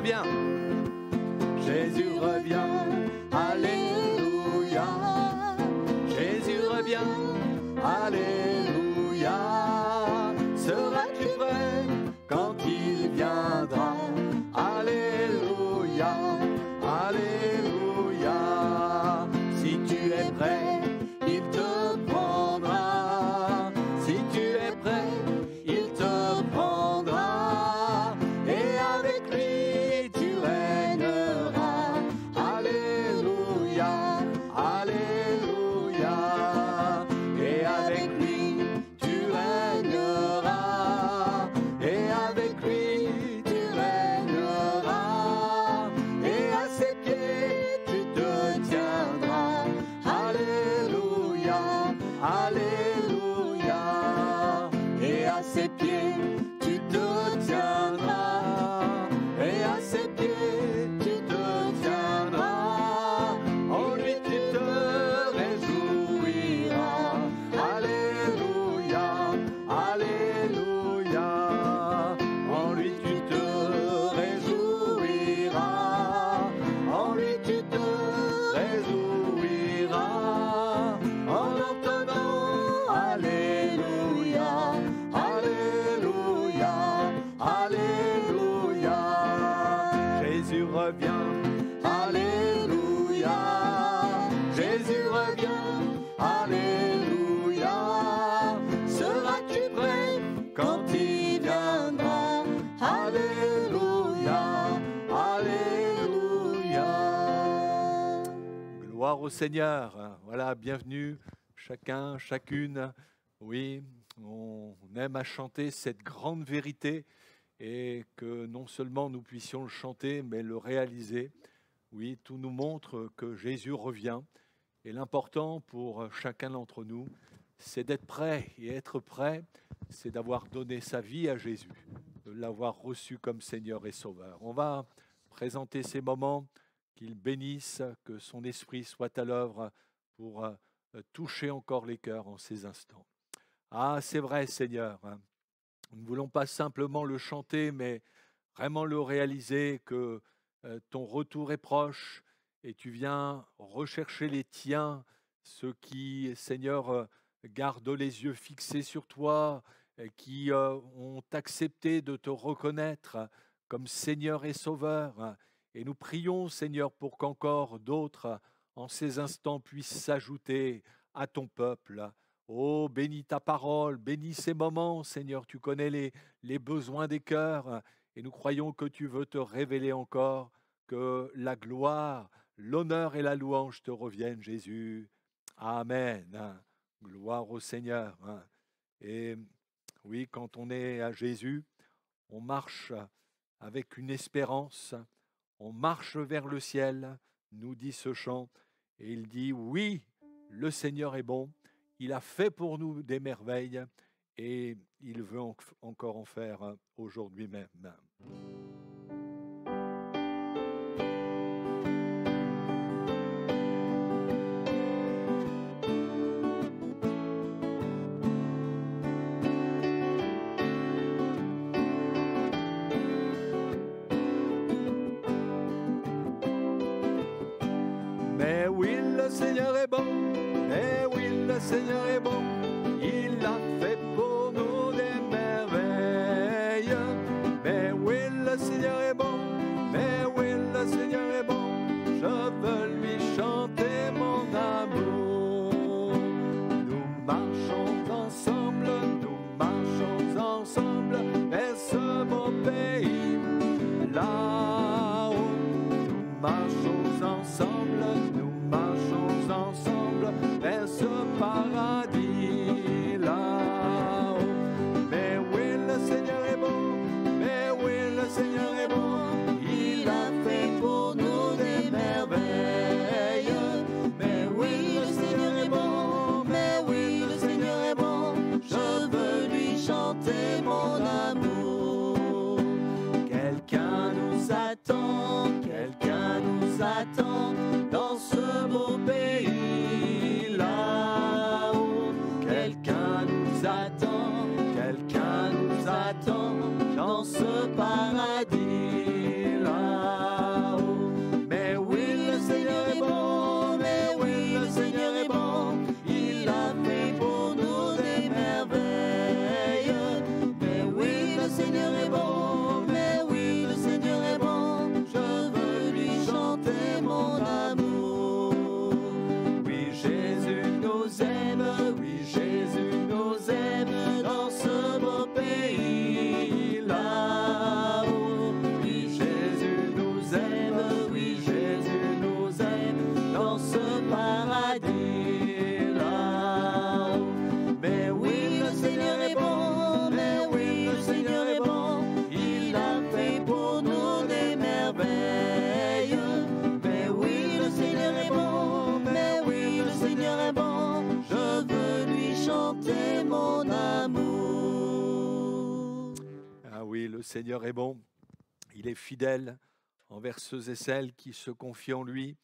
revient. Jésus revient, alléluia. Jésus revient, alléluia. Seras-tu prêt quand il viendra? Alléluia, alléluia. Si tu es prêt, il te prendra. Si tu es prêt, il te prendra. Et avec lui, tu régneras. Alléluia, alléluia. Et avec lui, tu régneras. Et avec lui, tu régneras. Et à ses pieds, tu te tiendras. Alléluia, alléluia. Et à ses pieds, tu te tiendras. Et à ses pieds, tu te tiendras. En lui, tu te réjouiras. Alléluia, alléluia. En lui, tu te réjouiras. En lui, tu te réjouiras. En entendant alléluia, alléluia, alléluia. Jésus revient, alléluia. Jésus revient, alléluia. Seras-tu prêt quand il viendra? Alléluia, alléluia. Gloire au Seigneur. Voilà, bienvenue chacun, chacune. Oui, on aime à chanter cette grande vérité et que non seulement nous puissions le chanter, mais le réaliser. Oui, tout nous montre que Jésus revient. Et l'important pour chacun d'entre nous, c'est d'être prêt. Et être prêt, c'est d'avoir donné sa vie à Jésus, de l'avoir reçu comme Seigneur et Sauveur. On va présenter ces moments, qu'il bénisse, que son esprit soit à l'œuvre pour toucher encore les cœurs en ces instants. Ah, c'est vrai, Seigneur, hein. Nous ne voulons pas simplement le chanter, mais vraiment le réaliser que ton retour est proche et tu viens rechercher les tiens, ceux qui, Seigneur, gardent les yeux fixés sur toi, qui ont accepté de te reconnaître comme Seigneur et Sauveur. Et nous prions, Seigneur, pour qu'encore d'autres, en ces instants, puissent s'ajouter à ton peuple. Oh, bénis ta parole, bénis ces moments, Seigneur, tu connais les besoins des cœurs et nous croyons que tu veux te révéler encore, que la gloire, l'honneur et la louange te reviennent, Jésus. Amen. Gloire au Seigneur. Et oui, quand on est à Jésus, on marche avec une espérance, on marche vers le ciel, nous dit ce chant, et il dit, oui, le Seigneur est bon, il a fait pour nous des merveilles et il veut encore en faire aujourd'hui même. Mais oui, le Seigneur est bon, mais oui, le Seigneur est bon, il a fait pour nous des merveilles. Mais oui, le Seigneur est bon, mais oui, le Seigneur est bon, je veux lui chanter mon amour. Nous marchons ensemble vers ce beau pays, là-haut. Nous marchons ensemble vers ce paradis là-haut. Mais oui, le Seigneur est bon, mais oui, le Seigneur est bon, il a fait pour nous des merveilles. Mais oui, le Seigneur est bon, mais oui, le Seigneur est bon, je veux lui chanter mon amour. Quelqu'un nous attend dans ce beau pays là-haut. Quelqu'un nous attend dans ce paradis là-haut. Seigneur est bon, il est fidèle envers ceux et celles qui se confient en lui.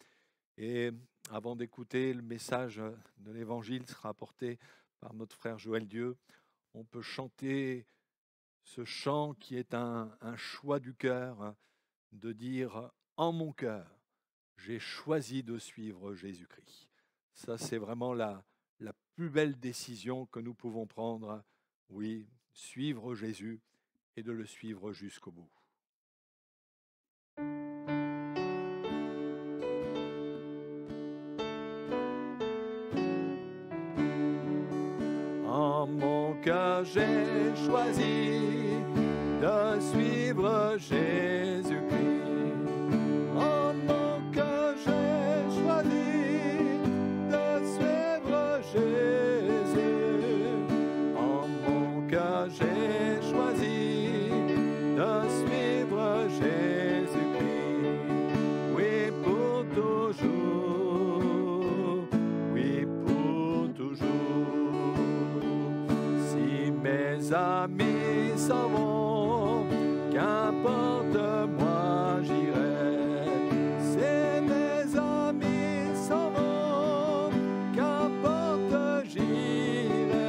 Et avant d'écouter le message de l'Évangile sera apporté par notre frère Joël Dieu, on peut chanter ce chant qui est un choix du cœur, de dire « En mon cœur, j'ai choisi de suivre Jésus-Christ ». Ça, c'est vraiment la plus belle décision que nous pouvons prendre. Oui, suivre Jésus et de le suivre jusqu'au bout. En mon cœur, j'ai choisi de suivre Jésus-Christ. En mon cœur, j'ai choisi de suivre Jésus. En mon cœur, j'ai choisi de suivre Jésus-Christ. Oui, pour toujours. Oui, pour toujours. Si mes amis s'en vont, qu'importe, moi j'irai. Si mes amis s'en vont, qu'importe, j'irai.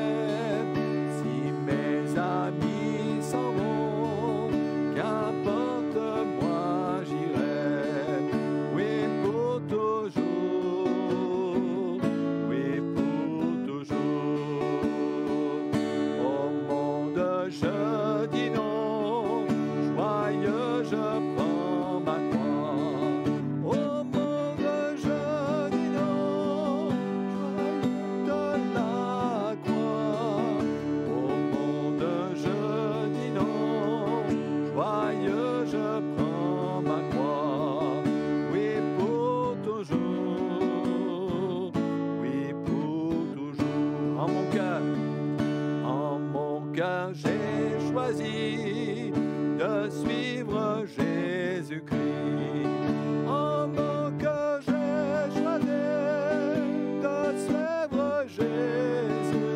Si mes amis s'en vont, qu'importe, moi j'irai. Oui, pour toujours. Oui, pour toujours. Au monde, je dis non. Joyeux, je prends ma croix. Au monde, je dis non. Joyeux de la croix. Au monde, je dis non. Joyeux, je prends ma croix. Oui, pour toujours. Oui, pour toujours. En mon cœur, j'ai choisi de suivre Jésus-Christ. En mon cœur, j'ai choisi de suivre Jésus.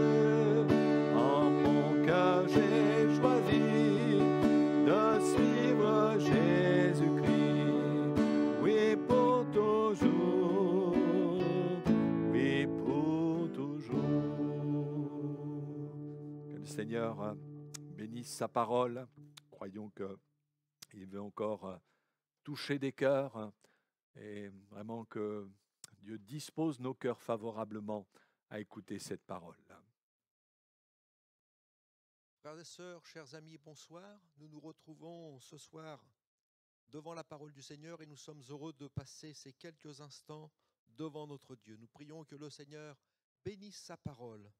En mon cœur, j'ai choisi de suivre Jésus-Christ. Oui, pour toujours. Oui, pour toujours. Que le Seigneur bénisse sa parole. Croyons qu'il veut encore toucher des cœurs et vraiment que Dieu dispose nos cœurs favorablement à écouter cette parole. Frères et sœurs, chers amis, bonsoir. Nous nous retrouvons ce soir devant la parole du Seigneur et nous sommes heureux de passer ces quelques instants devant notre Dieu. Nous prions que le Seigneur bénisse sa parole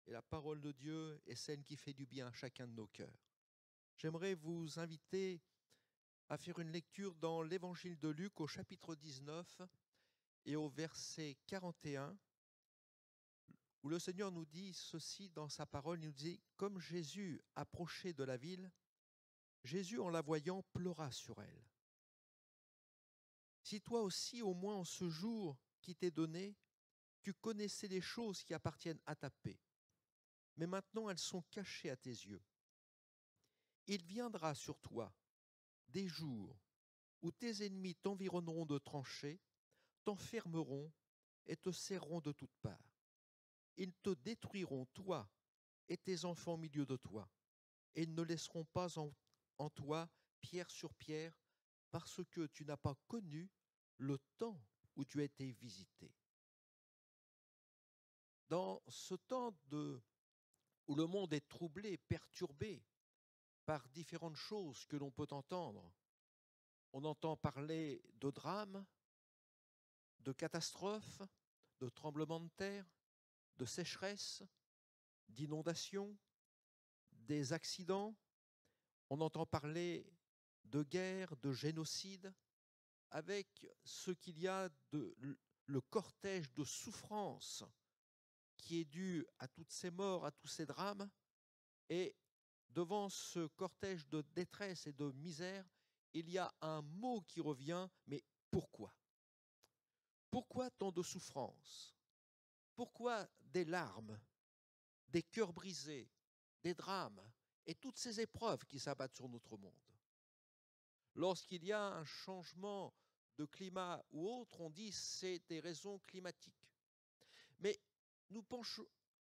et la parole de Dieu est celle qui fait du bien à chacun de nos cœurs. J'aimerais vous inviter à faire une lecture dans l'Évangile de Luc au chapitre 19 et au verset 41, où le Seigneur nous dit ceci dans sa parole, il nous dit « Comme Jésus approchait de la ville, Jésus, en la voyant, pleura sur elle. Si toi aussi, au moins en ce jour qui t'est donné, tu connaissais les choses qui appartiennent à ta paix, mais maintenant elles sont cachées à tes yeux. Il viendra sur toi des jours où tes ennemis t'environneront de tranchées, t'enfermeront et te serreront de toutes parts. Ils te détruiront, toi et tes enfants au milieu de toi, et ils ne laisseront pas en toi pierre sur pierre, parce que tu n'as pas connu le temps où tu as été visité. » Dans ce temps où le monde est troublé, perturbé par différentes choses que l'on peut entendre, on entend parler de drames, de catastrophes, de tremblements de terre, de sécheresse, d'inondations, des accidents. On entend parler de guerre, de génocide, avec ce qu'il y a le cortège de souffrance qui est dû à toutes ces morts, à tous ces drames. Et devant ce cortège de détresse et de misère, il y a un mot qui revient, mais pourquoi ? Pourquoi tant de souffrance ? Pourquoi des larmes, des cœurs brisés, des drames et toutes ces épreuves qui s'abattent sur notre monde ? Lorsqu'il y a un changement de climat ou autre, on dit c'est des raisons climatiques. Mais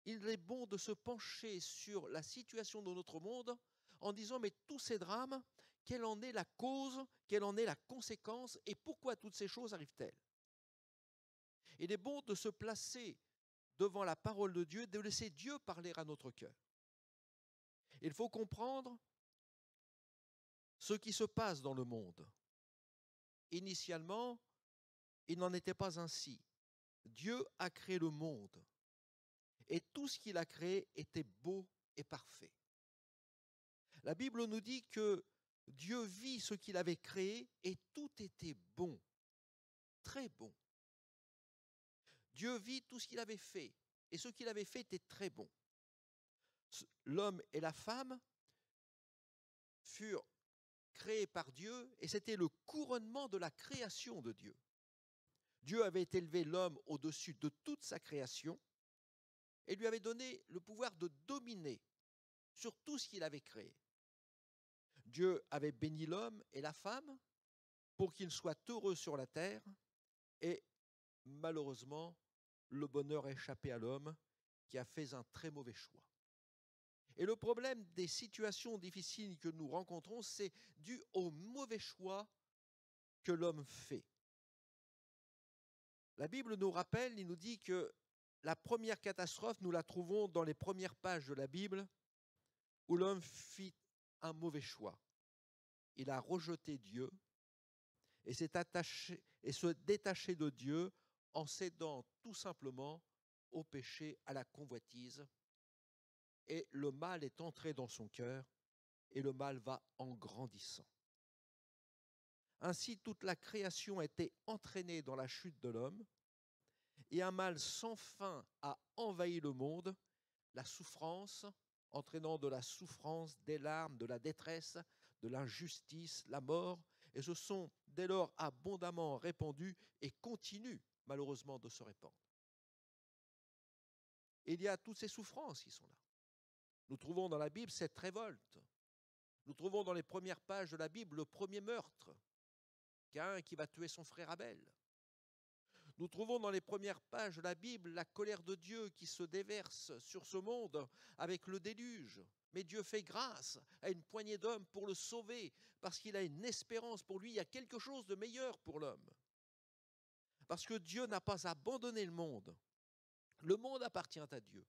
il est bon de se pencher sur la situation de notre monde en disant mais tous ces drames, quelle en est la cause, quelle en est la conséquence et pourquoi toutes ces choses arrivent-elles? Il est bon de se placer devant la parole de Dieu, de laisser Dieu parler à notre cœur. Il faut comprendre ce qui se passe dans le monde. Initialement, il n'en était pas ainsi. Dieu a créé le monde et tout ce qu'il a créé était beau et parfait. La Bible nous dit que Dieu vit ce qu'il avait créé et tout était bon, très bon. Dieu vit tout ce qu'il avait fait et ce qu'il avait fait était très bon. L'homme et la femme furent créés par Dieu et c'était le couronnement de la création de Dieu. Dieu avait élevé l'homme au-dessus de toute sa création et lui avait donné le pouvoir de dominer sur tout ce qu'il avait créé. Dieu avait béni l'homme et la femme pour qu'ils soient heureux sur la terre et malheureusement, le bonheur a échappé à l'homme qui a fait un très mauvais choix. Et le problème des situations difficiles que nous rencontrons, c'est dû au mauvais choix que l'homme fait. La Bible nous rappelle, il nous dit que la première catastrophe, nous la trouvons dans les premières pages de la Bible, où l'homme fit un mauvais choix. Il a rejeté Dieu et se détaché de Dieu en cédant tout simplement au péché, à la convoitise. Et le mal est entré dans son cœur et le mal va en grandissant. Ainsi, toute la création a été entraînée dans la chute de l'homme et un mal sans fin a envahi le monde, la souffrance, entraînant de la souffrance, des larmes, de la détresse, de l'injustice, la mort, et se sont dès lors abondamment répandus et continuent malheureusement de se répandre. Et il y a toutes ces souffrances qui sont là. Nous trouvons dans la Bible cette révolte. Nous trouvons dans les premières pages de la Bible le premier meurtre, Caïn qui va tuer son frère Abel. Nous trouvons dans les premières pages de la Bible la colère de Dieu qui se déverse sur ce monde avec le déluge. Mais Dieu fait grâce à une poignée d'hommes pour le sauver, parce qu'il a une espérance pour lui, il y a quelque chose de meilleur pour l'homme. Parce que Dieu n'a pas abandonné le monde. Le monde appartient à Dieu.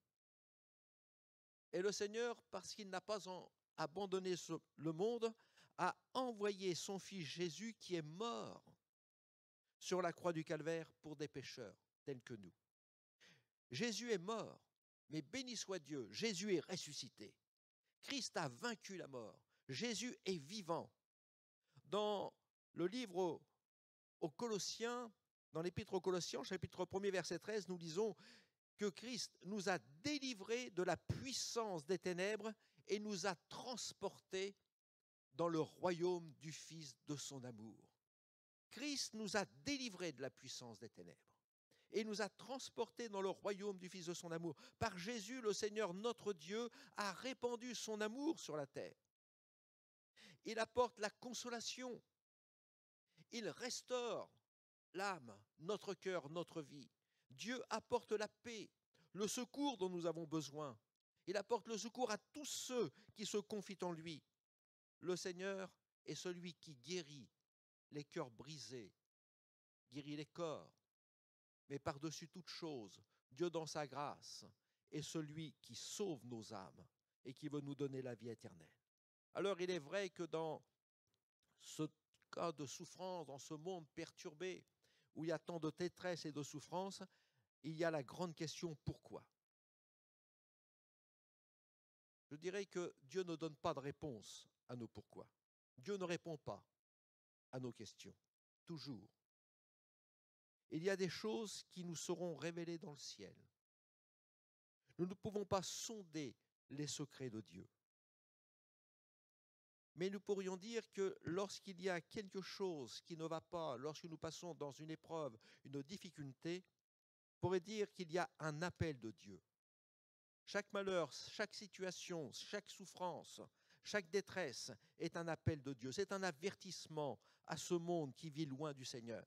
Et le Seigneur, parce qu'il n'a pas abandonné le monde, a envoyé son Fils Jésus qui est mort sur la croix du Calvaire pour des pécheurs tels que nous. Jésus est mort, mais béni soit Dieu, Jésus est ressuscité. Christ a vaincu la mort. Jésus est vivant. Dans le livre aux Colossiens, dans l'épître aux Colossiens, chapitre 1er, verset 13, nous lisons que Christ nous a délivrés de la puissance des ténèbres et nous a transportés dans le royaume du Fils de son amour. Christ nous a délivrés de la puissance des ténèbres et nous a transportés dans le royaume du Fils de son amour. Par Jésus, le Seigneur notre Dieu a répandu son amour sur la terre. Il apporte la consolation. Il restaure l'âme, notre cœur, notre vie. Dieu apporte la paix, le secours dont nous avons besoin. Il apporte le secours à tous ceux qui se confient en lui. Le Seigneur est celui qui guérit les cœurs brisés, guérit les corps. Mais par-dessus toute chose, Dieu dans sa grâce est celui qui sauve nos âmes et qui veut nous donner la vie éternelle. Alors il est vrai que dans ce cas de souffrance, dans ce monde perturbé, où il y a tant de détresse et de souffrance, il y a la grande question pourquoi. Je dirais que Dieu ne donne pas de réponse à nos pourquoi. Dieu ne répond pas à nos questions, toujours. Il y a des choses qui nous seront révélées dans le ciel. Nous ne pouvons pas sonder les secrets de Dieu. Mais nous pourrions dire que lorsqu'il y a quelque chose qui ne va pas, lorsque nous passons dans une épreuve, une difficulté, on pourrait dire qu'il y a un appel de Dieu. Chaque malheur, chaque situation, chaque souffrance, Chaque détresse est un appel de Dieu, c'est un avertissement à ce monde qui vit loin du Seigneur.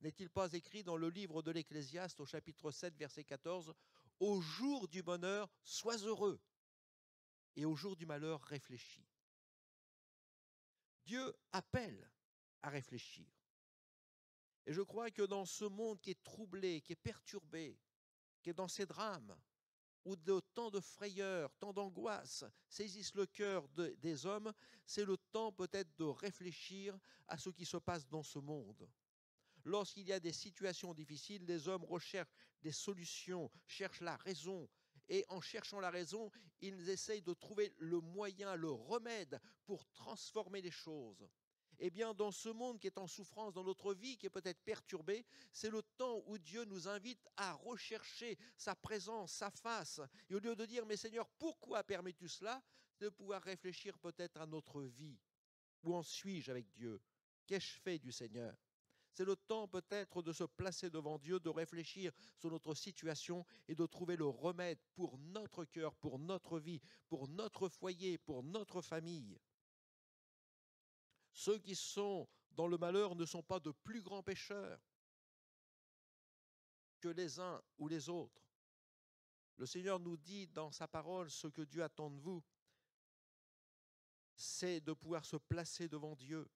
N'est-il pas écrit dans le livre de l'Ecclésiaste au chapitre 7, verset 14, « Au jour du bonheur, sois heureux, et au jour du malheur, réfléchis. » Dieu appelle à réfléchir. Et je crois que dans ce monde qui est troublé, qui est perturbé, qui est dans ces drames, où de tant de frayeur, tant d'angoisse saisissent le cœur des hommes, c'est le temps peut-être de réfléchir à ce qui se passe dans ce monde. Lorsqu'il y a des situations difficiles, les hommes recherchent des solutions, cherchent la raison. Et en cherchant la raison, ils essayent de trouver le moyen, le remède pour transformer les choses. Eh bien, dans ce monde qui est en souffrance, dans notre vie qui est peut-être perturbée, c'est le temps où Dieu nous invite à rechercher sa présence, sa face. Et au lieu de dire, mais Seigneur, pourquoi permets-tu cela? De pouvoir réfléchir peut-être à notre vie. Où en suis-je avec Dieu? Qu'ai-je fait du Seigneur? C'est le temps peut-être de se placer devant Dieu, de réfléchir sur notre situation et de trouver le remède pour notre cœur, pour notre vie, pour notre foyer, pour notre famille. Ceux qui sont dans le malheur ne sont pas de plus grands pécheurs que les uns ou les autres. Le Seigneur nous dit dans sa parole, ce que Dieu attend de vous, c'est de pouvoir se placer devant Dieu.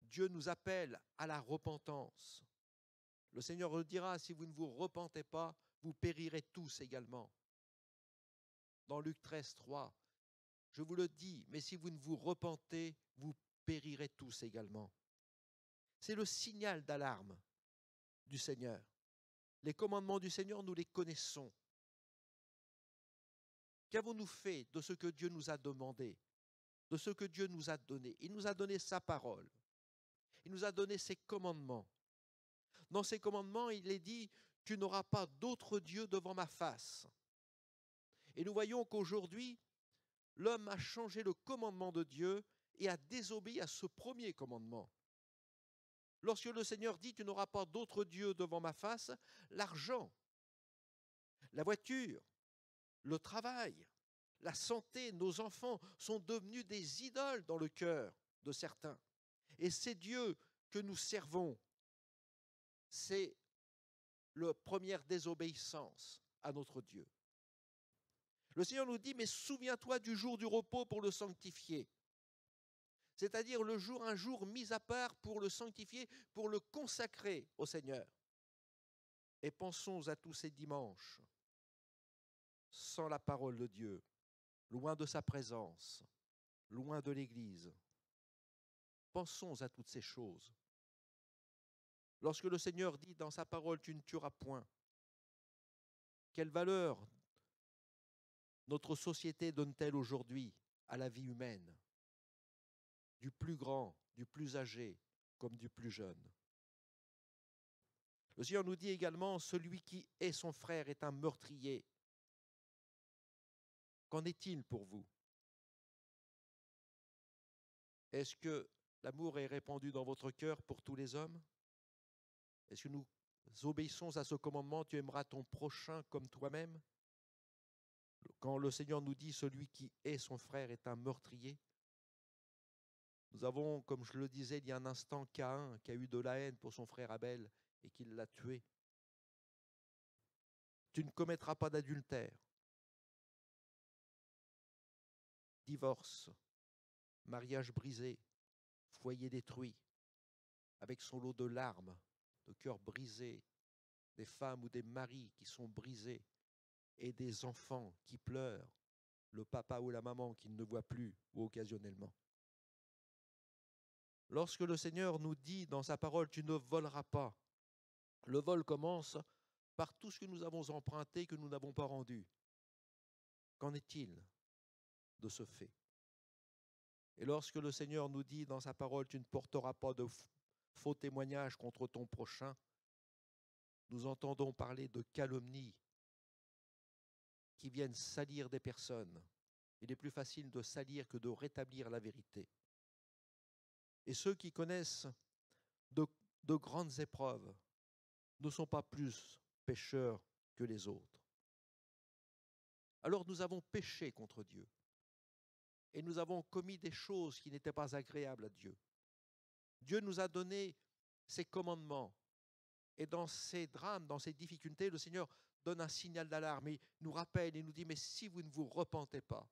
Dieu nous appelle à la repentance. Le Seigneur dira, si vous ne vous repentez pas, vous périrez tous également. Dans Luc 13, 3, je vous le dis, mais si vous ne vous repentez, vous périrez tous également. C'est le signal d'alarme du Seigneur. Les commandements du Seigneur, nous les connaissons. Qu'avons-nous fait de ce que Dieu nous a demandé, de ce que Dieu nous a donné? Il nous a donné sa parole. Il nous a donné ses commandements. Dans ces commandements, il est dit, tu n'auras pas d'autre Dieu devant ma face. Et nous voyons qu'aujourd'hui, l'homme a changé le commandement de Dieu et a désobéi à ce premier commandement. Lorsque le Seigneur dit, tu n'auras pas d'autre Dieu devant ma face, l'argent, la voiture, le travail, la santé, nos enfants sont devenus des idoles dans le cœur de certains. Et c'est Dieu que nous servons. C'est la première désobéissance à notre Dieu. Le Seigneur nous dit, mais souviens-toi du jour du repos pour le sanctifier. C'est-à-dire un jour mis à part pour le sanctifier, pour le consacrer au Seigneur. Et pensons à tous ces dimanches, sans la parole de Dieu, loin de sa présence, loin de l'Église. Pensons à toutes ces choses. Lorsque le Seigneur dit dans sa parole, tu ne tueras point, quelle valeur notre société donne-t-elle aujourd'hui à la vie humaine, du plus grand, du plus âgé, comme du plus jeune? Le Seigneur nous dit également, celui qui hait son frère est un meurtrier. Qu'en est-il pour vous? Est-ce que l'amour est répandu dans votre cœur pour tous les hommes? Est-ce que nous obéissons à ce commandement, tu aimeras ton prochain comme toi-même? Quand le Seigneur nous dit, celui qui hait son frère est un meurtrier, nous avons, comme je le disais il y a un instant, Caïn qui a eu de la haine pour son frère Abel et qui l'a tué. Tu ne commettras pas d'adultère. Divorce, mariage brisé, foyer détruit, avec son lot de larmes, de cœurs brisés, des femmes ou des maris qui sont brisés et des enfants qui pleurent, le papa ou la maman qui ne voit plus ou occasionnellement. Lorsque le Seigneur nous dit dans sa parole, tu ne voleras pas, le vol commence par tout ce que nous avons emprunté que nous n'avons pas rendu. Qu'en est-il de ce fait? Et lorsque le Seigneur nous dit dans sa parole, tu ne porteras pas de faux témoignages contre ton prochain, nous entendons parler de calomnies qui viennent salir des personnes. Il est plus facile de salir que de rétablir la vérité. Et ceux qui connaissent de grandes épreuves ne sont pas plus pécheurs que les autres. Alors nous avons péché contre Dieu. et nous avons commis des choses qui n'étaient pas agréables à Dieu. Dieu nous a donné ses commandements. Et dans ces drames, dans ces difficultés, le Seigneur donne un signal d'alarme. Il nous rappelle et nous dit, mais si vous ne vous repentez pas,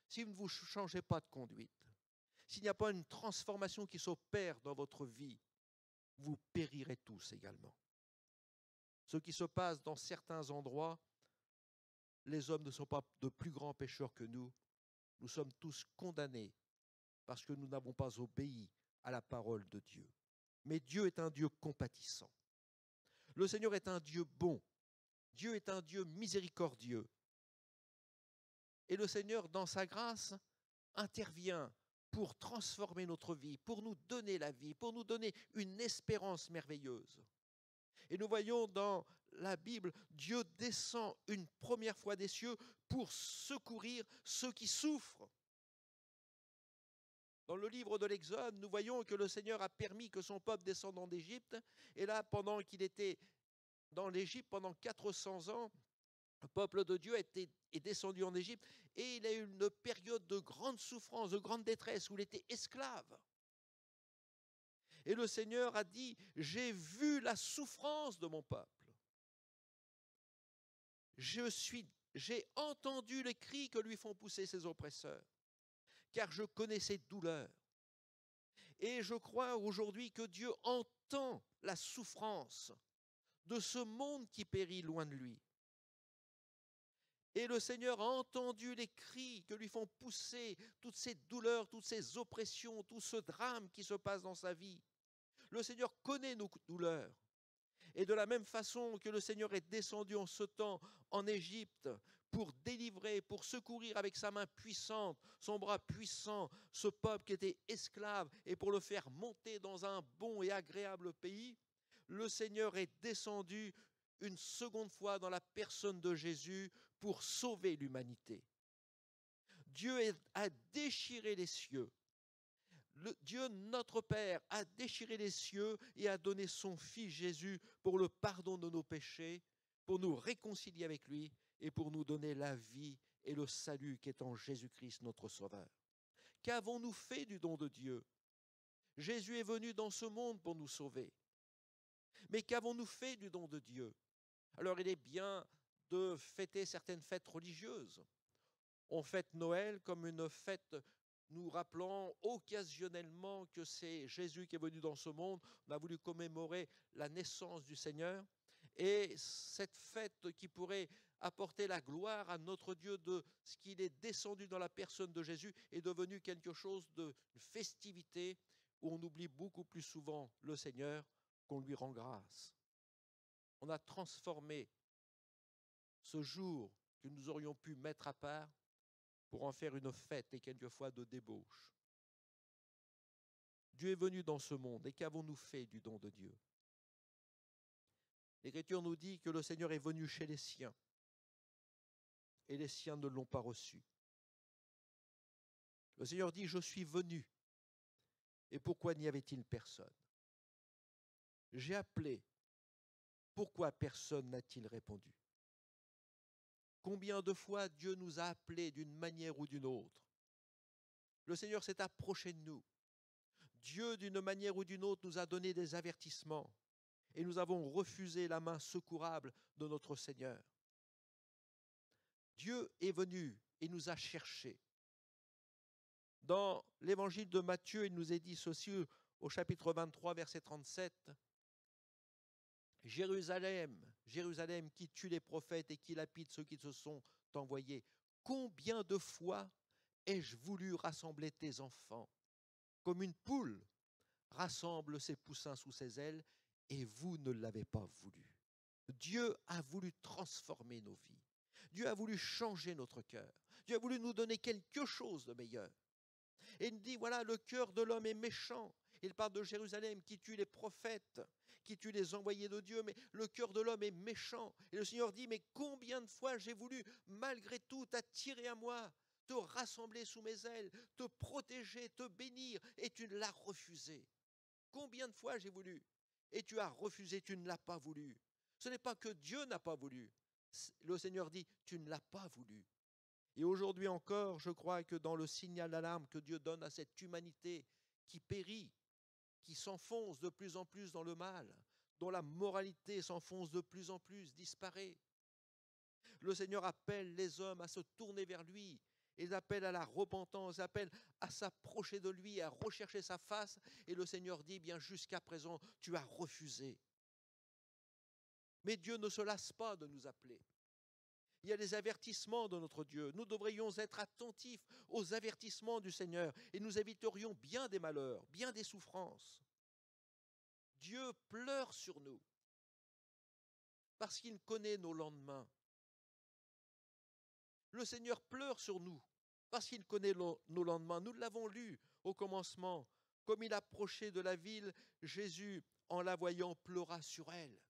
si vous ne vous changez pas de conduite, s'il n'y a pas une transformation qui s'opère dans votre vie, vous périrez tous également. Ce qui se passe dans certains endroits, les hommes ne sont pas de plus grands pécheurs que nous. Nous sommes tous condamnés parce que nous n'avons pas obéi à la parole de Dieu. Mais Dieu est un Dieu compatissant. Le Seigneur est un Dieu bon. Dieu est un Dieu miséricordieux. Et le Seigneur, dans sa grâce, intervient pour transformer notre vie, pour nous donner la vie, pour nous donner une espérance merveilleuse. Et nous voyons dans la Bible, Dieu descend une première fois des cieux pour secourir ceux qui souffrent. Dans le livre de l'Exode, nous voyons que le Seigneur a permis que son peuple descende en Égypte. Et là, pendant qu'il était dans l'Égypte, pendant 400 ans, le peuple de Dieu est descendu en Égypte et il a eu une période de grande souffrance, de grande détresse, où il était esclave. Et le Seigneur a dit, j'ai vu la souffrance de mon peuple. J'ai entendu les cris que lui font pousser ses oppresseurs, car je connais ses douleurs. Et je crois aujourd'hui que Dieu entend la souffrance de ce monde qui périt loin de lui. Et le Seigneur a entendu les cris que lui font pousser toutes ces douleurs, toutes ces oppressions, tout ce drame qui se passe dans sa vie. Le Seigneur connaît nos douleurs. Et de la même façon que le Seigneur est descendu en ce temps en Égypte pour délivrer, pour secourir avec sa main puissante, son bras puissant, ce peuple qui était esclave et pour le faire monter dans un bon et agréable pays, le Seigneur est descendu une seconde fois dans la personne de Jésus pour sauver l'humanité. Dieu a déchiré les cieux. Dieu, notre Père, a déchiré les cieux et a donné son Fils Jésus pour le pardon de nos péchés, pour nous réconcilier avec lui et pour nous donner la vie et le salut qui est en Jésus-Christ, notre Sauveur. Qu'avons-nous fait du don de Dieu? Jésus est venu dans ce monde pour nous sauver. Mais qu'avons-nous fait du don de Dieu? Alors il est bien de fêter certaines fêtes religieuses. On fête Noël comme une fête nous rappelant occasionnellement que c'est Jésus qui est venu dans ce monde. On a voulu commémorer la naissance du Seigneur. Et cette fête qui pourrait apporter la gloire à notre Dieu de ce qu'il est descendu dans la personne de Jésus est devenue quelque chose de festivité où on oublie beaucoup plus souvent le Seigneur qu'on lui rend grâce. On a transformé ce jour que nous aurions pu mettre à part pour en faire une fête et quelquefois de débauche. Dieu est venu dans ce monde et qu'avons-nous fait du don de Dieu? L'Écriture nous dit que le Seigneur est venu chez les siens et les siens ne l'ont pas reçu. Le Seigneur dit, je suis venu. Et pourquoi n'y avait-il personne? J'ai appelé. Pourquoi personne n'a-t-il répondu? Combien de fois Dieu nous a appelés d'une manière ou d'une autre? Le Seigneur s'est approché de nous. Dieu, d'une manière ou d'une autre, nous a donné des avertissements et nous avons refusé la main secourable de notre Seigneur. Dieu est venu et nous a cherchés. Dans l'évangile de Matthieu, il nous est dit ceci au chapitre 23, verset 37. Jérusalem, Jérusalem qui tue les prophètes et qui lapide ceux qui se sont envoyés. Combien de fois ai-je voulu rassembler tes enfants, comme une poule rassemble ses poussins sous ses ailes, et vous ne l'avez pas voulu. Dieu a voulu transformer nos vies. Dieu a voulu changer notre cœur. Dieu a voulu nous donner quelque chose de meilleur. Et il dit, voilà, le cœur de l'homme est méchant. Il parle de Jérusalem qui tue les prophètes, qui tue les envoyés de Dieu, mais le cœur de l'homme est méchant. Et le Seigneur dit, mais combien de fois j'ai voulu, malgré tout, t'attirer à moi, te rassembler sous mes ailes, te protéger, te bénir, et tu ne l'as refusé. Combien de fois j'ai voulu, et tu as refusé, tu ne l'as pas voulu. Ce n'est pas que Dieu n'a pas voulu. Le Seigneur dit, tu ne l'as pas voulu. Et aujourd'hui encore, je crois que dans le signal d'alarme que Dieu donne à cette humanité qui périt, qui s'enfonce de plus en plus dans le mal, dont la moralité s'enfonce de plus en plus, disparaît, le Seigneur appelle les hommes à se tourner vers lui. Il appelle à la repentance, il appelle à s'approcher de lui, à rechercher sa face. Et le Seigneur dit, bien jusqu'à présent, tu as refusé. Mais Dieu ne se lasse pas de nous appeler. Il y a des avertissements de notre Dieu. Nous devrions être attentifs aux avertissements du Seigneur et nous éviterions bien des malheurs, bien des souffrances. Dieu pleure sur nous parce qu'il connaît nos lendemains. Le Seigneur pleure sur nous parce qu'il connaît nos lendemains. Nous l'avons lu au commencement. Comme il approchait de la ville, Jésus, en la voyant, pleura sur elle.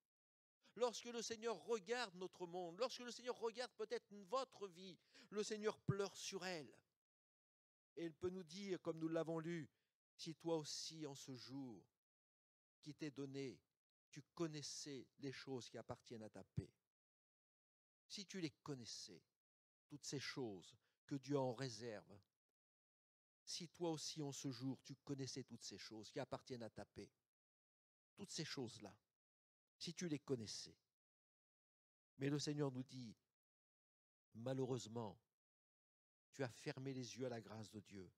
Lorsque le Seigneur regarde notre monde, lorsque le Seigneur regarde peut-être votre vie, le Seigneur pleure sur elle. Et il peut nous dire, comme nous l'avons lu, si toi aussi en ce jour qui t'est donné, tu connaissais les choses qui appartiennent à ta paix. Si tu les connaissais, toutes ces choses que Dieu en réserve, si toi aussi en ce jour tu connaissais toutes ces choses qui appartiennent à ta paix, toutes ces choses-là, si tu les connaissais. Mais le Seigneur nous dit, malheureusement, tu as fermé les yeux à la grâce de Dieu.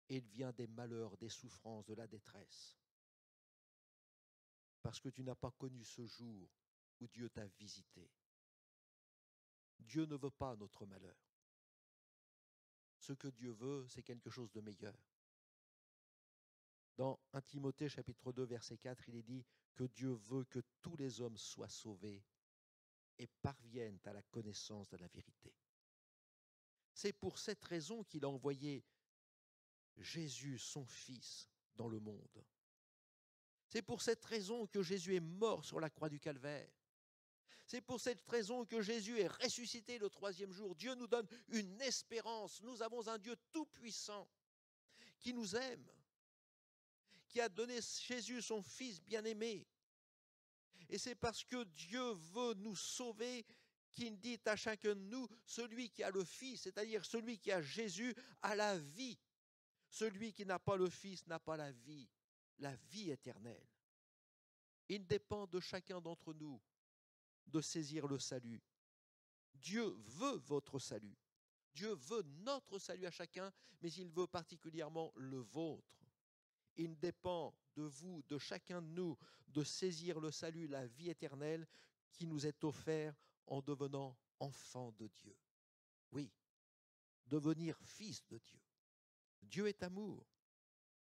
Et il vient des malheurs, des souffrances, de la détresse. Parce que tu n'as pas connu ce jour où Dieu t'a visité. Dieu ne veut pas notre malheur. Ce que Dieu veut, c'est quelque chose de meilleur. Dans 1 Timothée chapitre 2, verset 4, il est dit que Dieu veut que tous les hommes soient sauvés et parviennent à la connaissance de la vérité. C'est pour cette raison qu'il a envoyé Jésus, son Fils, dans le monde. C'est pour cette raison que Jésus est mort sur la croix du Calvaire. C'est pour cette raison que Jésus est ressuscité le troisième jour. Dieu nous donne une espérance. Nous avons un Dieu tout-puissant qui nous aime, qui a donné Jésus, son Fils bien-aimé. Et c'est parce que Dieu veut nous sauver qu'il dit à chacun de nous, celui qui a le Fils, c'est-à-dire celui qui a Jésus, a la vie. Celui qui n'a pas le Fils n'a pas la vie éternelle. Il dépend de chacun d'entre nous de saisir le salut. Dieu veut votre salut. Dieu veut notre salut à chacun, mais il veut particulièrement le vôtre. Il dépend de vous, de chacun de nous, de saisir le salut, la vie éternelle qui nous est offert en devenant enfant de Dieu. Oui, devenir fils de Dieu. Dieu est amour.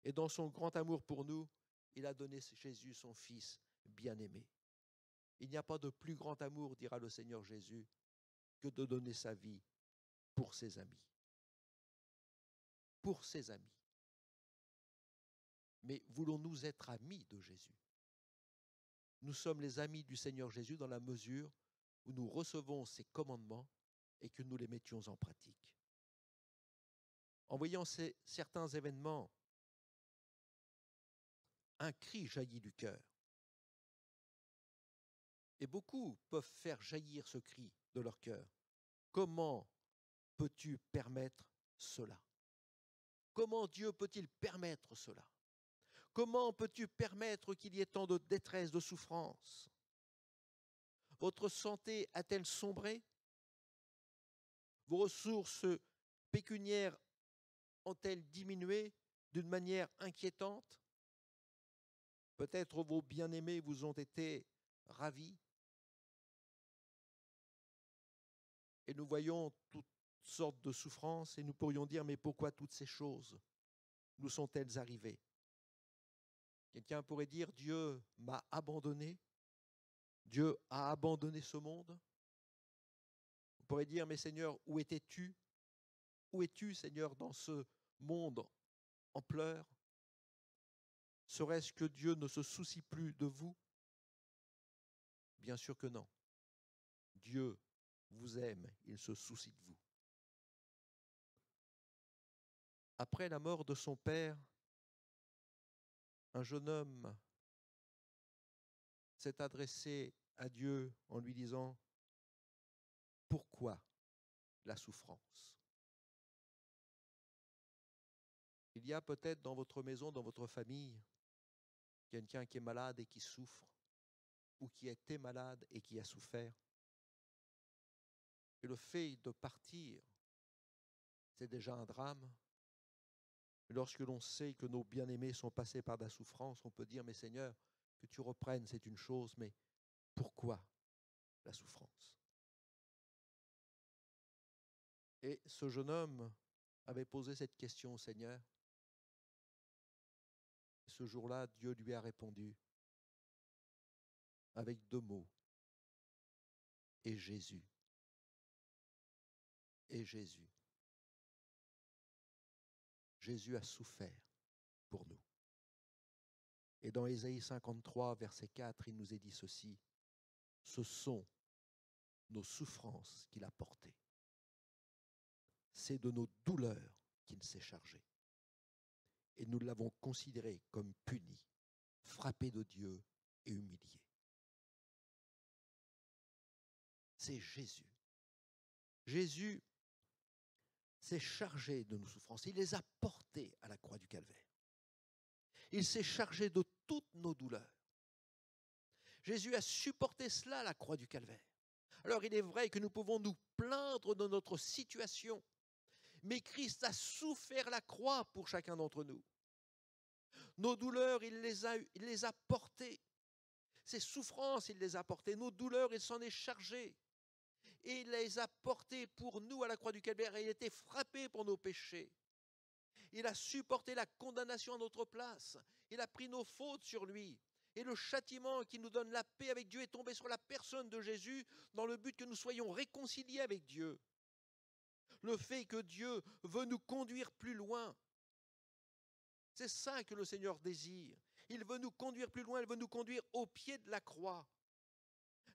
Et dans son grand amour pour nous, il a donné Jésus, son Fils bien-aimé. Il n'y a pas de plus grand amour, dira le Seigneur Jésus, que de donner sa vie pour ses amis. Pour ses amis. Mais voulons-nous être amis de Jésus? Nous sommes les amis du Seigneur Jésus dans la mesure où nous recevons ses commandements et que nous les mettions en pratique. En voyant certains événements, un cri jaillit du cœur. Et beaucoup peuvent faire jaillir ce cri de leur cœur. Comment peux-tu permettre cela? Comment Dieu peut-il permettre cela? Comment peux-tu permettre qu'il y ait tant de détresse, de souffrance? Votre santé a-t-elle sombré? Vos ressources pécuniaires ont-elles diminué d'une manière inquiétante? Peut-être vos bien-aimés vous ont été ravis. Et nous voyons toutes sortes de souffrances et nous pourrions dire, mais pourquoi toutes ces choses nous sont-elles arrivées? Quelqu'un pourrait dire, Dieu m'a abandonné. Dieu a abandonné ce monde. On pourrait dire, mais Seigneur, où étais-tu? Où es-tu, Seigneur, dans ce monde en pleurs? Serait-ce que Dieu ne se soucie plus de vous? Bien sûr que non. Dieu vous aime, il se soucie de vous. Après la mort de son père, un jeune homme s'est adressé à Dieu en lui disant, pourquoi la souffrance. Il y a peut-être dans votre maison, dans votre famille, quelqu'un qui est malade et qui souffre, ou qui était malade et qui a souffert. Et le fait de partir, c'est déjà un drame. Lorsque l'on sait que nos bien-aimés sont passés par de la souffrance, on peut dire, mais Seigneur, que tu reprennes, c'est une chose, mais pourquoi la souffrance? Et ce jeune homme avait posé cette question au Seigneur. Ce jour-là, Dieu lui a répondu avec 2 mots. Et Jésus. Et Jésus. Jésus a souffert pour nous. Et dans Ésaïe 53, verset 4, il nous est dit ceci. Ce sont nos souffrances qu'il a portées. C'est de nos douleurs qu'il s'est chargé. Et nous l'avons considéré comme puni, frappé de Dieu et humilié. C'est Jésus. Jésus s'est chargé de nos souffrances. Il les a portées à la croix du Calvaire. Il s'est chargé de toutes nos douleurs. Jésus a supporté cela à la croix du Calvaire. Alors il est vrai que nous pouvons nous plaindre de notre situation, mais Christ a souffert la croix pour chacun d'entre nous. Nos douleurs, il les a portées. Ses souffrances, il les a portées. Nos douleurs, il s'en est chargé. Et il les a portées pour nous à la croix du Calvaire. Et il a été frappé pour nos péchés. Il a supporté la condamnation à notre place. Il a pris nos fautes sur lui. Et le châtiment qui nous donne la paix avec Dieu est tombé sur la personne de Jésus dans le but que nous soyons réconciliés avec Dieu. Le fait que Dieu veut nous conduire plus loin. C'est ça que le Seigneur désire. Il veut nous conduire plus loin, il veut nous conduire au pied de la croix.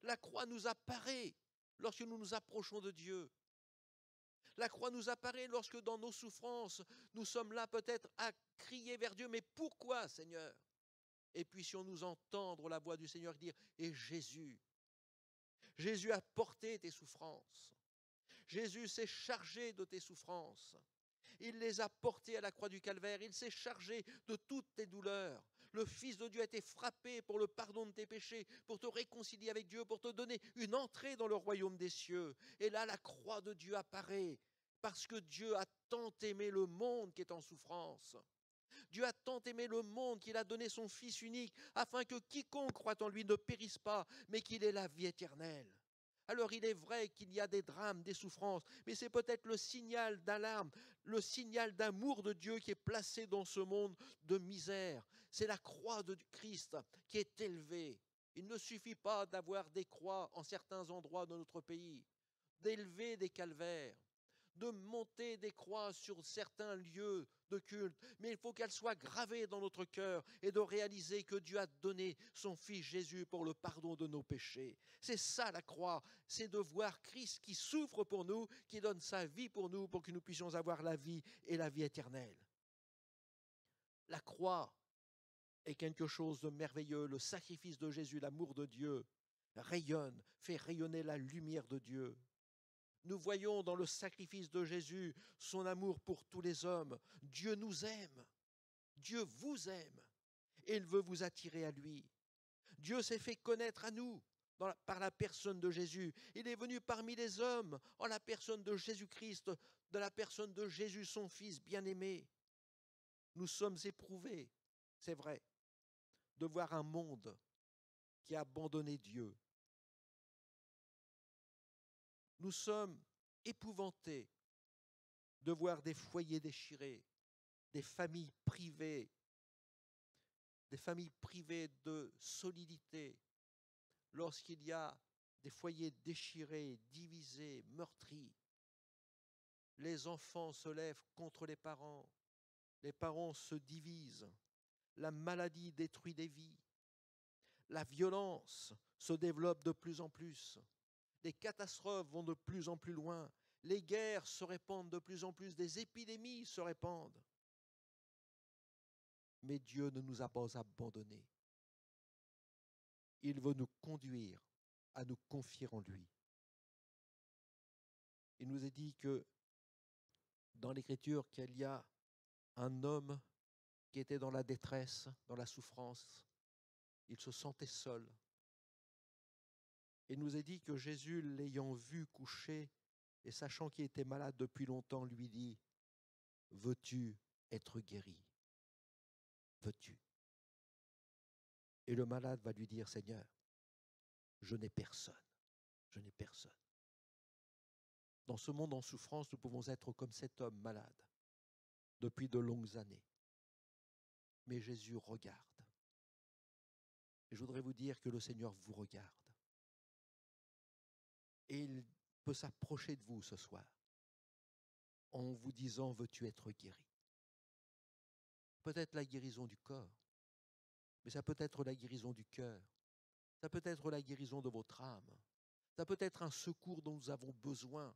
La croix nous apparaît lorsque nous nous approchons de Dieu. La croix nous apparaît lorsque dans nos souffrances, nous sommes là peut-être à crier vers Dieu. Mais pourquoi, Seigneur? Et puissions-nous entendre la voix du Seigneur dire, et Jésus, Jésus a porté tes souffrances. Jésus s'est chargé de tes souffrances. Il les a portées à la croix du Calvaire. Il s'est chargé de toutes tes douleurs. Le Fils de Dieu a été frappé pour le pardon de tes péchés, pour te réconcilier avec Dieu, pour te donner une entrée dans le royaume des cieux. Et là, la croix de Dieu apparaît, parce que Dieu a tant aimé le monde qui est en souffrance. Dieu a tant aimé le monde qu'il a donné son Fils unique, afin que quiconque croit en lui ne périsse pas, mais qu'il ait la vie éternelle. Alors il est vrai qu'il y a des drames, des souffrances, mais c'est peut-être le signal d'alarme, le signal d'amour de Dieu qui est placé dans ce monde de misère. C'est la croix de Christ qui est élevée. Il ne suffit pas d'avoir des croix en certains endroits de notre pays, d'élever des calvaires, de monter des croix sur certains lieux de culte, mais il faut qu'elles soient gravées dans notre cœur et de réaliser que Dieu a donné son Fils Jésus pour le pardon de nos péchés. C'est ça la croix, c'est de voir Christ qui souffre pour nous, qui donne sa vie pour nous, pour que nous puissions avoir la vie et la vie éternelle. La croix est quelque chose de merveilleux, le sacrifice de Jésus, l'amour de Dieu rayonne, fait rayonner la lumière de Dieu. Nous voyons dans le sacrifice de Jésus son amour pour tous les hommes. Dieu nous aime. Dieu vous aime. Et il veut vous attirer à lui. Dieu s'est fait connaître à nous par la personne de Jésus. Il est venu parmi les hommes en la personne de Jésus-Christ, de la personne de Jésus, son Fils bien-aimé. Nous sommes éprouvés, c'est vrai, de voir un monde qui a abandonné Dieu. Nous sommes épouvantés de voir des foyers déchirés, des familles privées de solidité, lorsqu'il y a des foyers déchirés, divisés, meurtris. Les enfants se lèvent contre les parents se divisent, la maladie détruit des vies, la violence se développe de plus en plus, les catastrophes vont de plus en plus loin, les guerres se répandent de plus en plus, des épidémies se répandent. Mais Dieu ne nous a pas abandonnés. Il veut nous conduire à nous confier en lui. il nous est dit que dans l'Écriture qu'il y a un homme qui était dans la détresse, dans la souffrance. Il se sentait seul. Il nous est dit que Jésus, l'ayant vu couché et sachant qu'il était malade depuis longtemps, lui dit, « Veux-tu être guéri? Veux-tu » Et le malade va lui dire, « Seigneur, je n'ai personne, je n'ai personne. » Dans ce monde en souffrance, nous pouvons être comme cet homme malade depuis de longues années. Mais Jésus regarde. Et je voudrais vous dire que le Seigneur vous regarde. Et il peut s'approcher de vous ce soir en vous disant, veux-tu être guéri? Peut-être la guérison du corps, mais ça peut être la guérison du cœur. Ça peut être la guérison de votre âme. Ça peut être un secours dont nous avons besoin.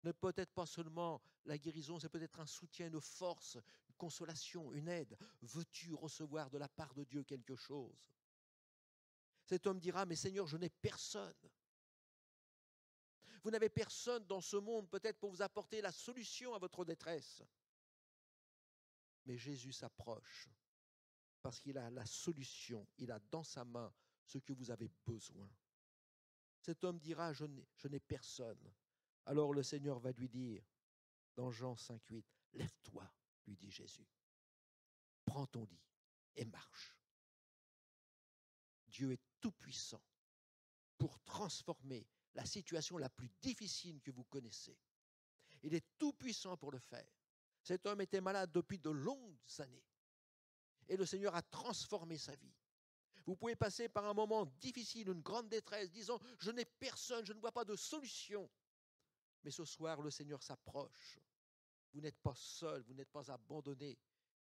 Ne peut-être pas seulement la guérison, c'est peut-être un soutien, une force, une consolation, une aide. Veux-tu recevoir de la part de Dieu quelque chose? Cet homme dira, mais Seigneur, je n'ai personne. Vous n'avez personne dans ce monde peut-être pour vous apporter la solution à votre détresse. Mais Jésus s'approche parce qu'il a la solution, il a dans sa main ce que vous avez besoin. Cet homme dira, je n'ai personne. Alors le Seigneur va lui dire, dans Jean 5,8, « Lève-toi, lui dit Jésus, prends ton lit et marche. » Dieu est tout-puissant pour transformer la situation la plus difficile que vous connaissez. Il est tout-puissant pour le faire. Cet homme était malade depuis de longues années. Et le Seigneur a transformé sa vie. Vous pouvez passer par un moment difficile, une grande détresse, disant « Je n'ai personne, je ne vois pas de solution. » Mais ce soir, le Seigneur s'approche. Vous n'êtes pas seul, vous n'êtes pas abandonné.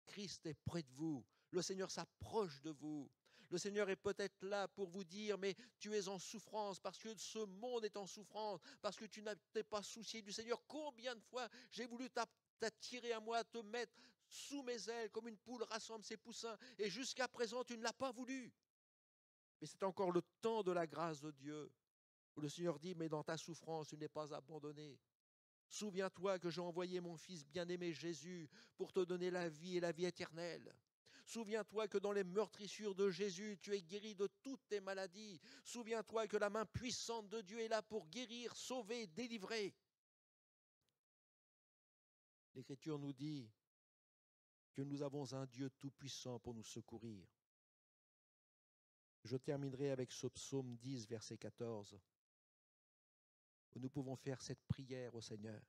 Christ est près de vous. Le Seigneur s'approche de vous. Le Seigneur est peut-être là pour vous dire, mais tu es en souffrance parce que ce monde est en souffrance, parce que tu n'es pas soucié du Seigneur. Combien de fois j'ai voulu t'attirer à moi, te mettre sous mes ailes comme une poule rassemble ses poussins, et jusqu'à présent tu ne l'as pas voulu. Mais c'est encore le temps de la grâce de Dieu, où le Seigneur dit, mais dans ta souffrance, tu n'es pas abandonné. Souviens-toi que j'ai envoyé mon Fils bien-aimé Jésus pour te donner la vie et la vie éternelle. Souviens-toi que dans les meurtrissures de Jésus, tu es guéri de toutes tes maladies. Souviens-toi que la main puissante de Dieu est là pour guérir, sauver, délivrer. L'Écriture nous dit que nous avons un Dieu tout-puissant pour nous secourir. Je terminerai avec ce psaume 10, verset 14, où nous pouvons faire cette prière au Seigneur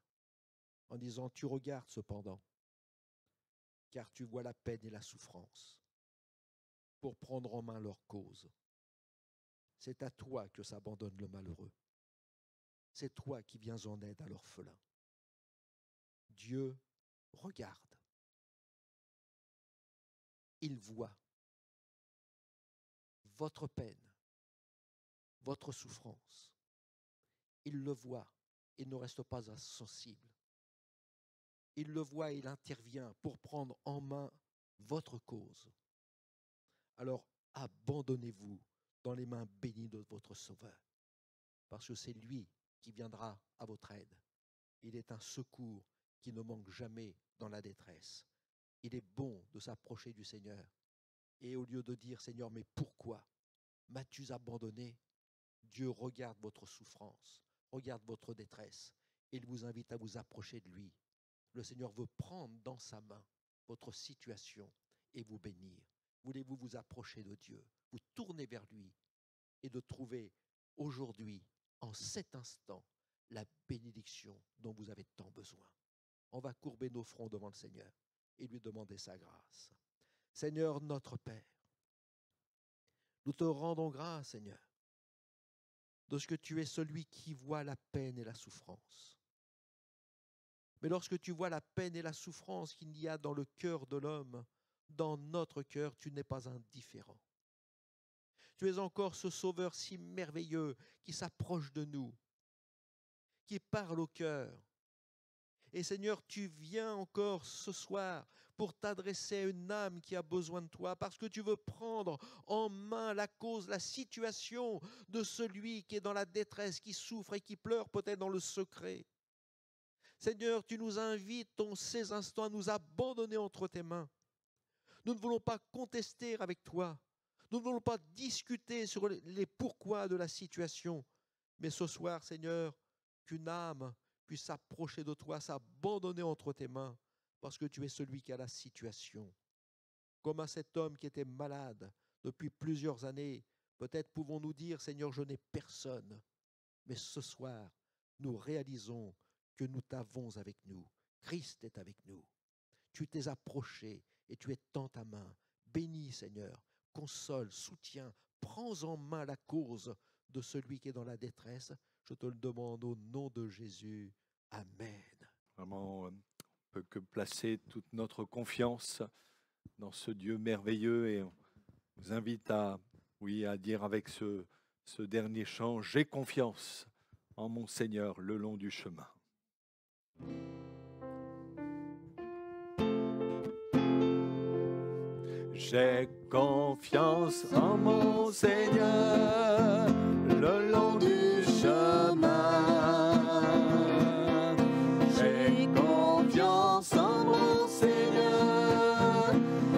en disant, tu regardes cependant, car tu vois la peine et la souffrance, pour prendre en main leur cause. C'est à toi que s'abandonne le malheureux. C'est toi qui viens en aide à l'orphelin. Dieu regarde. Il voit votre peine, votre souffrance. Il le voit, il ne reste pas insensible. Il le voit et il intervient pour prendre en main votre cause. Alors abandonnez-vous dans les mains bénies de votre Sauveur, parce que c'est lui qui viendra à votre aide. Il est un secours qui ne manque jamais dans la détresse. Il est bon de s'approcher du Seigneur. Et au lieu de dire, Seigneur, mais pourquoi m'as-tu abandonné? Dieu regarde votre souffrance, regarde votre détresse. Et il vous invite à vous approcher de lui. Le Seigneur veut prendre dans sa main votre situation et vous bénir. Voulez-vous vous approcher de Dieu, vous tourner vers lui et de trouver aujourd'hui, en cet instant, la bénédiction dont vous avez tant besoin. On va courber nos fronts devant le Seigneur et lui demander sa grâce. Seigneur notre Père, nous te rendons grâce, Seigneur, de ce que tu es celui qui voit la peine et la souffrance. Mais lorsque tu vois la peine et la souffrance qu'il y a dans le cœur de l'homme, dans notre cœur, tu n'es pas indifférent. Tu es encore ce Sauveur si merveilleux qui s'approche de nous, qui parle au cœur. Et Seigneur, tu viens encore ce soir pour t'adresser à une âme qui a besoin de toi, parce que tu veux prendre en main la cause, la situation de celui qui est dans la détresse, qui souffre et qui pleure peut-être dans le secret. Seigneur, tu nous invites en ces instants à nous abandonner entre tes mains. Nous ne voulons pas contester avec toi. Nous ne voulons pas discuter sur les pourquoi de la situation. Mais ce soir, Seigneur, qu'une âme puisse s'approcher de toi, s'abandonner entre tes mains, parce que tu es celui qui a la situation. Comme à cet homme qui était malade depuis plusieurs années, peut-être pouvons-nous dire, Seigneur, je n'ai personne. Mais ce soir, nous réalisons que nous t'avons avec nous. Christ est avec nous. Tu t'es approché et tu étends ta main. Bénis, Seigneur, console, soutiens, prends en main la cause de celui qui est dans la détresse. Je te le demande au nom de Jésus. Amen. Vraiment, on ne peut que placer toute notre confiance dans ce Dieu merveilleux et on vous invite à dire avec ce dernier chant, j'ai confiance en mon Seigneur le long du chemin. J'ai confiance en mon Seigneur le long du chemin. J'ai confiance en mon Seigneur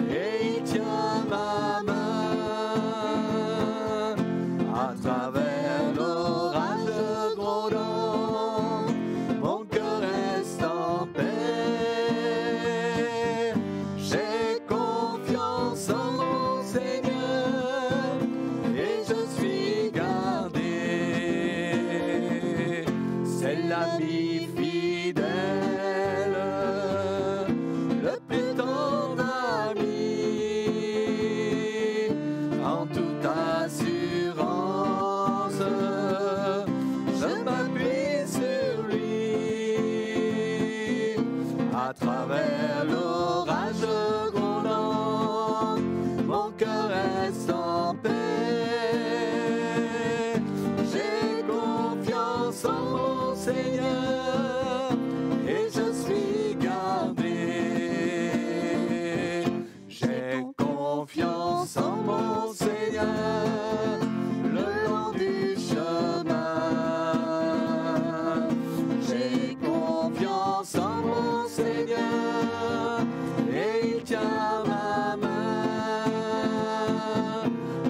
et il tient ma main à travers l'orage grondant. Mon cœur reste en paix. J'ai confiance en mon Seigneur et je suis gardé. C'est l'ami fidèle, le plus tendre ami, en toute assurance, je m'appuie sur lui. À travers l'orage grondant, mon cœur reste en paix. J'ai confiance en mon Seigneur et je suis gardé. J'ai confiance en mon Seigneur le long du chemin. J'ai confiance en mon Seigneur et il tient ma main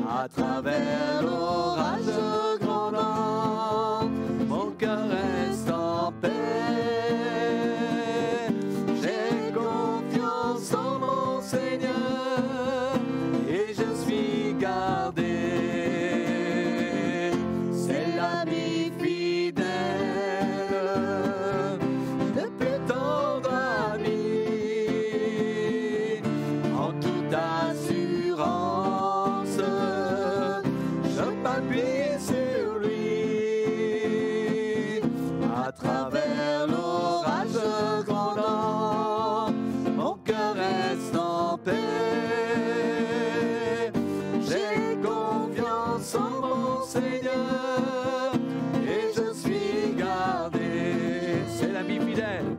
à travers l'orage grondant. Mon cœur reste en paix. J'ai confiance en mon Seigneur et je suis gardé. C'est l'ami fidèle, le plus tendre ami, en toute assurance, je m'appuie sur lui. À travers l'orage grondant, mon cœur reste en paix. J'ai confiance en mon Seigneur et je suis gardé. C'est l'ami fidèle.